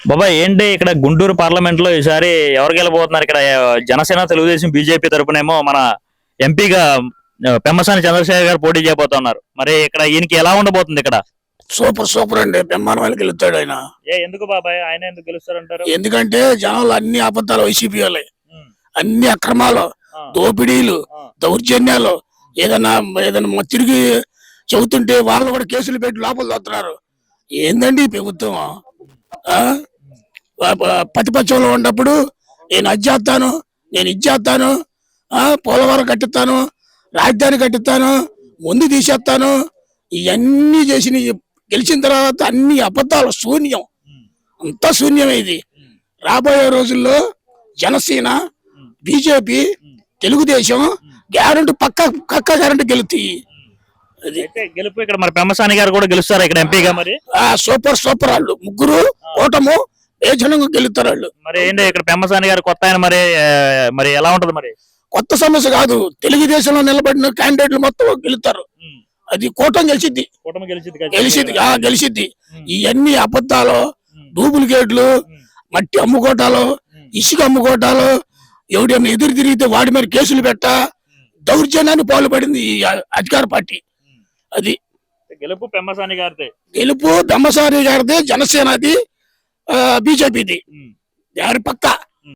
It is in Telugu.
బాబాయ్ ఏంటి ఇక్కడ గుంటూరు పార్లమెంట్ లో ఈసారి ఎవరు గెలబోతున్నారు? ఇక్కడ జనసేన, తెలుగుదేశం, బీజేపీ తరపునేమో మన ఎంపీగా పెమ్మసాని చంద్రశేఖర్ గారు పోటీ చేయబోతున్నారు. మరి ఇక్కడ ఈయనకి ఎలా ఉండబోతుంది ఇక్కడ? సూపర్ సూపర్ అండి. బ్రహ్మాండమైన గెలుస్తాడు ఆయన. ఎందుకు బాబాయ్ ఆయన ఎందుకు గెలుస్తారంటారు? ఎందుకంటే జనాలు అన్ని అబద్ధాలు, వైసీపీ వాళ్ళే, అన్ని అక్రమాలు, దోపిడీలు, దౌర్జన్యాలు, ఏదైనా ఏదైనా తిరిగి చెబుతుంటే వాళ్ళు కూడా కేసులు పెట్టి లోపల దొరుకుతున్నారు. ఏందండి ఈ ప్రభుత్వం? ప్రతిపక్షంలో ఉన్నప్పుడు నేను అది చేస్తాను, నేను ఇది చేస్తాను, పోలవరం కట్టిస్తాను, రాజధాని కట్టిస్తాను, ముందు తీసేస్తాను, ఇవన్నీ చేసి గెలిచిన తర్వాత అన్ని అబద్ధాలు, శూన్యం, అంతా శూన్యమే. ఇది రాబోయే రోజుల్లో జనసేన, బీజేపీ, తెలుగుదేశం గ్యారెంటీ పక్క గ్యారెంటీ గెలుతాయి. గెలుపు ఇక్కడ మరి పెమ్మసాని గారు కూడా గెలుస్తారు ఇక్కడ ఎంపీగా. మరి సూపర్ సూపర్ వాళ్ళు ముగ్గురు కూటము ఏ జనంగా గెలుస్తారు వాళ్ళు. మరి ఏంటి ఇక్కడ పెమ్మసాని గారు కొత్త ఆయన, మరి మరి ఎలా ఉంటది? మరి కొత్త సమస్య కాదు, తెలుగుదేశంలో నిలబడిన క్యాండిడేట్లు మొత్తం గెలుస్తారు. అది కూటమి గెలిచిద్ది, గెలిచిద్ది. ఇవన్నీ అబద్ధాలు, డూప్లికేట్లు, మట్టి అమ్ముకోటాలు, ఇసుక అమ్ముకోటాలు, ఎవడైనా ఎదురు తిరిగితే వాడి మీద కేసులు పెట్టా దౌర్జన్యాన్ని పాల్పడింది ఈ అధికార పార్టీ. అది గెలుపు పెమ్మసాని గారిదే, గెలుపు పెమ్మసాని గారిదే, జనసేనది, బీజేపీది, ఎవరి పక్క